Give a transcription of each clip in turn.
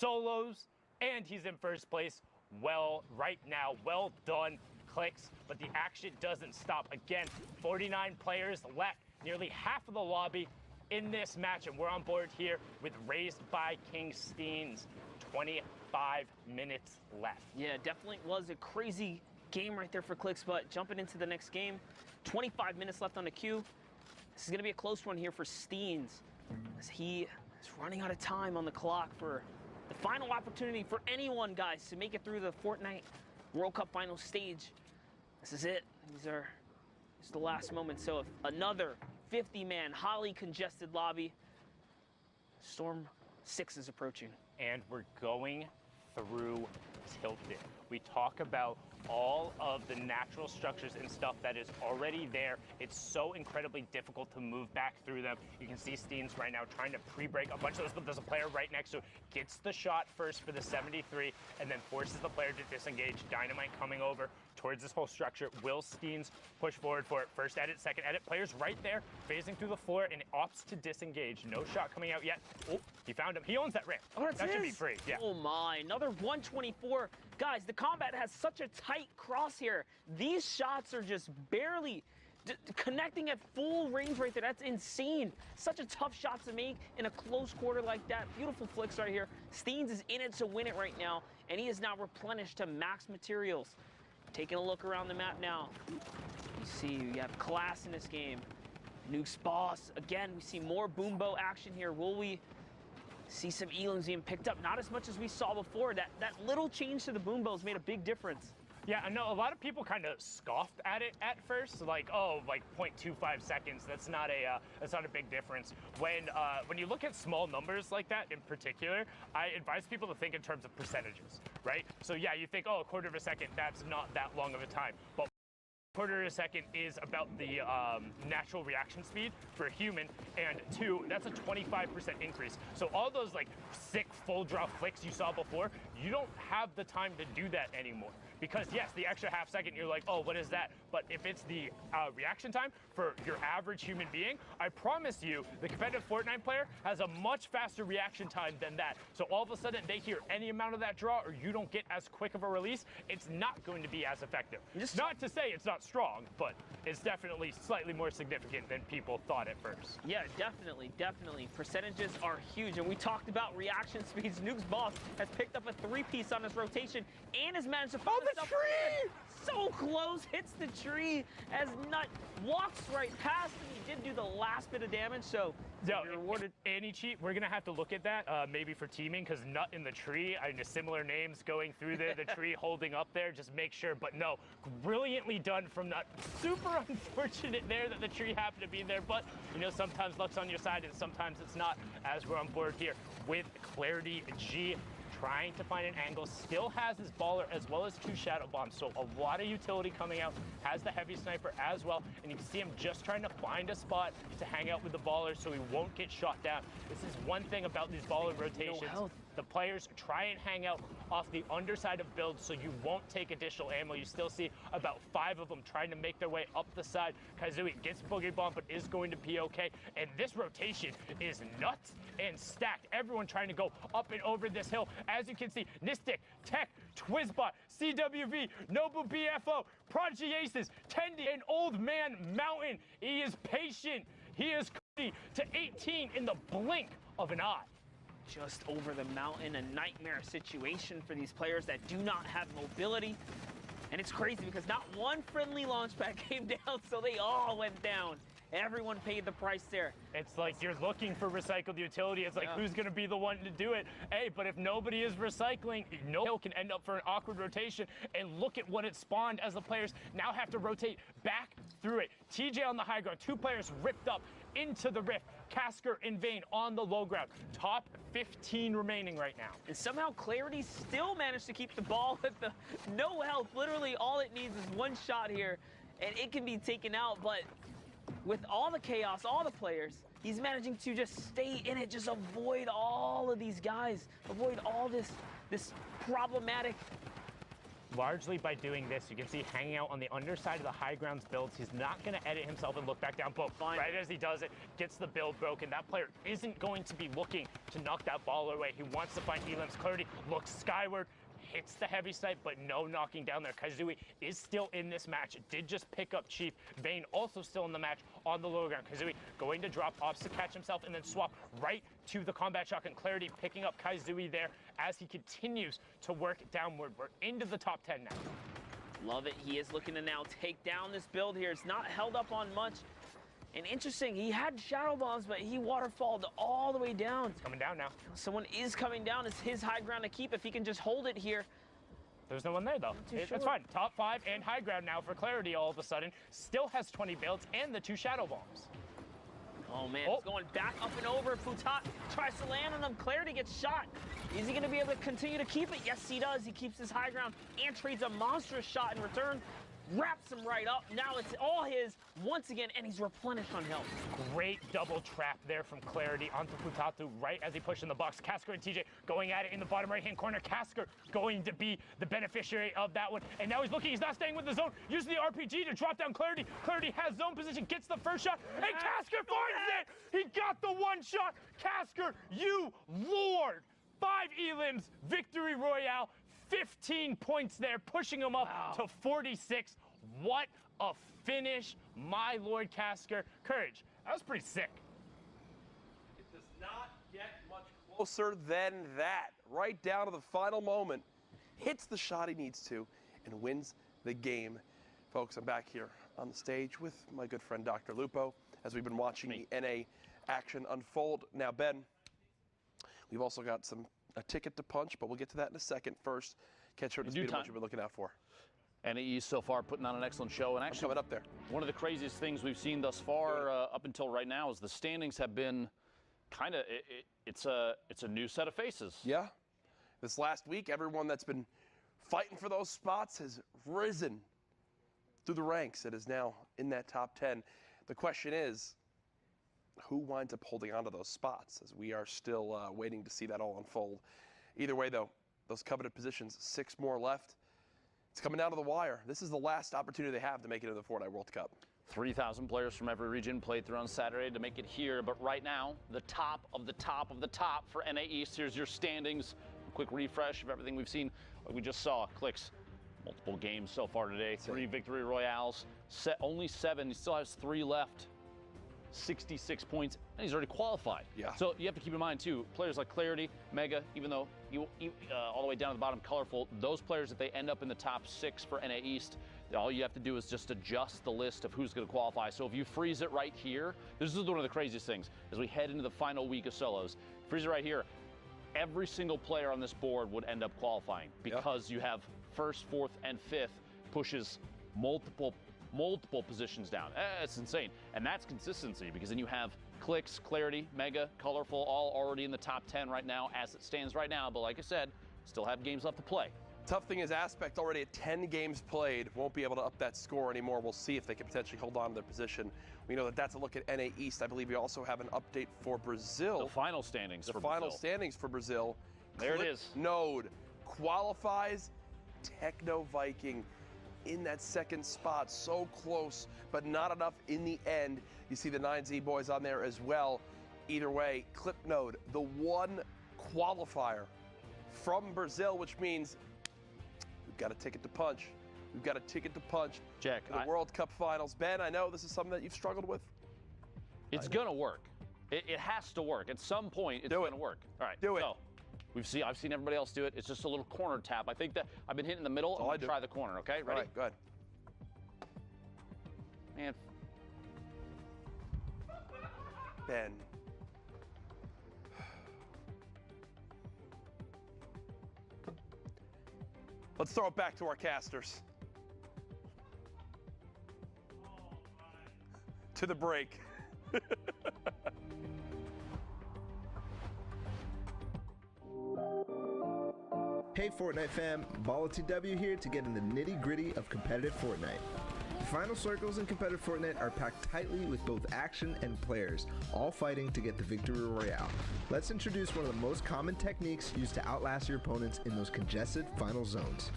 solos, and he's in first place. Well, right now, well done, Clicks, but the action doesn't stop. Again, 49 players left, nearly half of the lobby in this match, and we're on board here with Raised by King Steens. 25 minutes left. Yeah, definitely was a crazy game right there for Clicks, but jumping into the next game, 25 minutes left on the queue. This is going to be a close one here for Steens, as he is running out of time on the clock for the final opportunity for anyone, guys, to make it through the Fortnite World Cup final stage. This is it. This is the last moment. So if another 50-man, highly congested lobby, Storm 6 is approaching. And we're going through Tilted. We talk about all of the natural structures and stuff that is already there. It's so incredibly difficult to move back through them. You can see Steens right now trying to pre-break a bunch of those, but there's a player right next to it. Gets the shot first for the 73, and then forces the player to disengage. Dynamite coming over towards this whole structure. Will Steens push forward for it? First edit, second edit. Players right there, phasing through the floor, and opts to disengage. No shot coming out yet. Oh, he found him. He owns that ramp. Oh, that should be free. Yeah. Oh my, another 124. Guys, the combat has such a tight crosshair. These shots are just barely connecting at full range right there. That's insane. Such a tough shot to make in a close quarter like that. Beautiful flicks right here. Steens is in it to win it right now, and he is now replenished to max materials. Taking a look around the map now. You see, you have class in this game. Nuke's boss. Again, we see more boombo action here. Will we see some elims being picked up? Not as much as we saw before. That little change to the boombo's made a big difference. Yeah, I know a lot of people kind of scoffed at it at first, like, oh, like 0.25 seconds. That's not a big difference. When you look at small numbers like that in particular, I advise people to think in terms of percentages, right? So yeah, you think, oh, a quarter of a second, that's not that long of a time, but quarter of a second is about the natural reaction speed for a human, and 2, that's a 25% increase. So all those like sick full draw flicks you saw before, you don't have the time to do that anymore. Because yes, the extra half second, you're like, oh, what is that? But if it's the reaction time for your average human being, I promise you, the competitive Fortnite player has a much faster reaction time than that. So all of a sudden, they hear any amount of that draw, or you don't get as quick of a release, it's not going to be as effective. Not to say it's not strong, but it's definitely slightly more significant than people thought at first. Yeah, definitely. Percentages are huge, and we talked about reaction speeds. Nuke's boss has picked up a 3-piece on his rotation and has managed to find the tree! So close, hits the tree as Nut walks right past him. He did do the last bit of damage, so rewarded. Any cheat, we're gonna have to look at that maybe for teaming, because Nut in the tree, I know similar names going through there, the tree holding up there, just make sure. But no, brilliantly done from Nut. Super unfortunate there that the tree happened to be there, but you know, sometimes luck's on your side and sometimes it's not, as we're on board here with Clarity G. Trying to find an angle, still has his baller as well as 2 shadow bombs, so a lot of utility coming out, has the heavy sniper as well, and you can see him just trying to find a spot to hang out with the baller so he won't get shot down. This is one thing about these baller rotations. The players try and hang out off the underside of builds so you won't take additional ammo. You still see about 5 of them trying to make their way up the side. Kazooie gets Boogie Bomb, but is going to be okay. And this rotation is nuts and stacked. Everyone trying to go up and over this hill. As you can see, Nistic, Tech, Twizbot, CWV, Nobu BFO, Prodigy Aces, Tendi, and Old Man Mountain. He is patient. He is to 18 in the blink of an eye. Just over the mountain, a nightmare situation for these players that do not have mobility. And it's crazy because not one friendly launch pad came down, so they all went down. Everyone paid the price there. It's like you're looking for recycled utility. It's like, who's going to be the one to do it? Hey, but if nobody is recycling, no hill can end up for an awkward rotation. And look at what it spawned as the players now have to rotate back through it. TJ on the high ground, 2 players ripped up into the rift. Casker in vain on the low ground. Top 15 remaining right now. And somehow Clarity still managed to keep the ball with the no health. Literally all it needs is 1 shot here and it can be taken out, but with all the chaos, all the players, he's managing to just stay in it, just avoid all of these guys, avoid all this problematic largely by doing this, you can see hanging out on the underside of the high grounds builds. He's not going to edit himself and look back down, but right as he does it, gets the build broken. That player isn't going to be looking to knock that ball away. He wants to find Elam's clarity, looks skyward, hits the heavy sight, but no knocking down there. Kazui is still in this match. Did just pick up Chief. Vayne also still in the match on the lower ground. Kazui going to drop, opts to catch himself, and then swap right to the combat shotgun. Clarity picking up Kazui there as he continues to work downward. We're into the top 10 now. Love it. He is looking to now take down this build here. It's not held up on much. And interesting, he had shadow bombs, but he waterfalled all the way down. It's coming down now. Someone is coming down. It's his high ground to keep if he can just hold it here. There's no one there, though. It's fine. Top 5 and high ground now for Clarity all of a sudden. Still has 20 builds and the 2 shadow bombs. Oh, man. It's going back up and over. Futat tries to land on him. Clarity gets shot. Is he going to be able to continue to keep it? Yes, he does. He keeps his high ground and trades a monstrous shot in return. Wraps him right up. Now it's all his once again, and he's replenished on health. Great double trap there from Clarity onto Futatu right as he pushed in the box. Kasker and TJ going at it in the bottom right-hand corner. Kasker going to be the beneficiary of that one. And now he's looking. He's not staying with the zone. Using the RPG to drop down Clarity. Clarity has zone position, gets the first shot, and Kasker finds it! He got the one shot. Kasker, you lord! 5 elims, victory royale. 15 points there, pushing him up to 46. What a finish, my Lord Kasker. Courage, that was pretty sick. It does not get much closer than that. Right down to the final moment. Hits the shot he needs to and wins the game. Folks, I'm back here on the stage with my good friend Dr. Lupo as we've been watching the NA action unfold. Now, Ben, we've also got a ticket to punch, but we'll get to that in a second. First, catch her to speed of what you've been looking out for. NAE so far putting on an excellent show, and actually coming up there. One of the craziest things we've seen thus far up until right now is the standings have been kind of it's a new set of faces. Yeah, this last week, everyone that's been fighting for those spots has risen through the ranks. It is now in that top 10. The question is, who winds up holding on to those spots, as we are still waiting to see that all unfold. Either way, though, those coveted positions, 6 more left. It's coming down to the wire. This is the last opportunity they have to make it into the Fortnite World Cup. 3,000 players from every region played through on Saturday to make it here, but right now, the top of the top of the top for NA East. Here's your standings. A quick refresh of everything we've seen. Like we just saw, Clicks, multiple games so far today. 3 victory royales, only 7. He still has 3 left. 66 points, and he's already qualified. Yeah. So you have to keep in mind, too, players like Clarity, Mega, even though all the way down to the bottom, Colorful, those players, if they end up in the top 6 for NA East, all you have to do is just adjust the list of who's going to qualify. So if you freeze it right here, this is one of the craziest things, as we head into the final week of solos. Freeze it right here, every single player on this board would end up qualifying because you have 1st, 4th, and 5th pushes multiple positions down. It's insane. And that's consistency, because then you have Clicks, Clarity, Mega, Colorful, all already in the top 10 right now as it stands right now. But like I said, still have games left to play. Tough thing is Aspect already at 10 games played, won't be able to up that score anymore. We'll see if they can potentially hold on to their position. We know that that's a look at NA East. I believe we also have an update for Brazil. The final standings for Brazil. The final standings for Brazil. There it is. Node qualifies. Techno Viking in that 2nd spot, so close, but not enough in the end. You see the 9Z boys on there as well. Either way, Clipnode, the one qualifier from Brazil, which means we've got a ticket to punch. We've got a ticket to punch. Jack, in the World Cup Finals. Ben, I know this is something that you've struggled with. It's going to work. It has to work. At some point, it's going to work. All right, do it. So, I've seen everybody else do it. It's just a little corner tap. I think that I've been hitting in the middle. I'm going to try the corner, okay? Ready? All right, go ahead. Man. Ben. Let's throw it back to our casters. To the break. Hey Fortnite fam, BallTW here to get in the nitty-gritty of competitive Fortnite. The final circles in competitive Fortnite are packed tightly with both action and players, all fighting to get the victory royale. Let's introduce one of the most common techniques used to outlast your opponents in those congested final zones.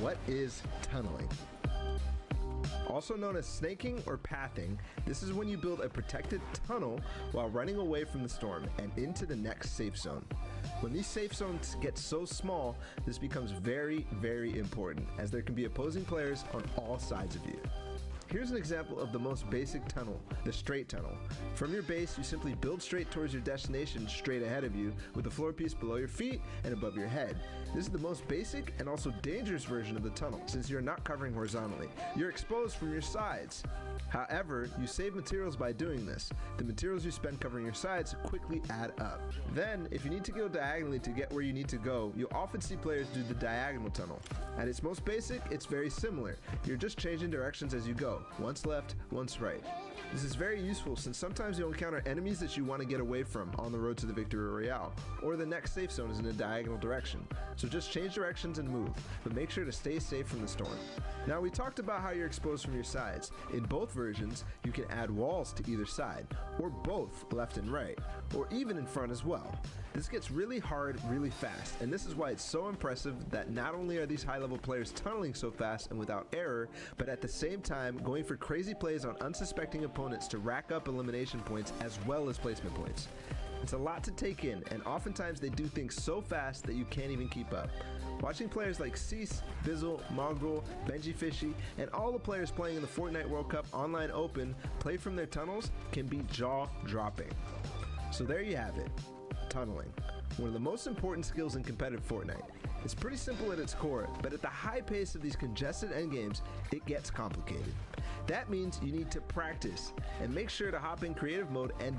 What is tunneling? Also known as snaking or pathing, this is when you build a protected tunnel while running away from the storm and into the next safe zone. When these safe zones get so small, this becomes very, very important, as there can be opposing players on all sides of you. Here's an example of the most basic tunnel, the straight tunnel. From your base, you simply build straight towards your destination straight ahead of you, with the floor piece below your feet and above your head. This is the most basic and also dangerous version of the tunnel, since you're not covering horizontally. You're exposed from your sides. However, you save materials by doing this. The materials you spend covering your sides quickly add up. Then, if you need to go diagonally to get where you need to go, you'll often see players do the diagonal tunnel. At its most basic, it's very similar. You're just changing directions as you go, once left, once right. This is very useful since sometimes you'll encounter enemies that you want to get away from on the road to the Victory Royale, or the next safe zone is in a diagonal direction. So just change directions and move, but make sure to stay safe from the storm. Now, we talked about how you're exposed from your sides. In both versions, you can add walls to either side, or both left and right, or even in front as well. This gets really hard really fast, and this is why it's so impressive that not only are these high-level players tunneling so fast and without error, but at the same time going for crazy plays on unsuspecting opponents to rack up elimination points as well as placement points. It's a lot to take in, and oftentimes they do things so fast that you can't even keep up. Watching players like Cease, Bizzle, Mongrel, Benji Fishy, and all the players playing in the Fortnite World Cup Online Open play from their tunnels can be jaw-dropping. So there you have it, tunneling. One of the most important skills in competitive Fortnite. It's pretty simple at its core, but at the high pace of these congested endgames, it gets complicated. That means you need to practice, and make sure to hop in creative mode and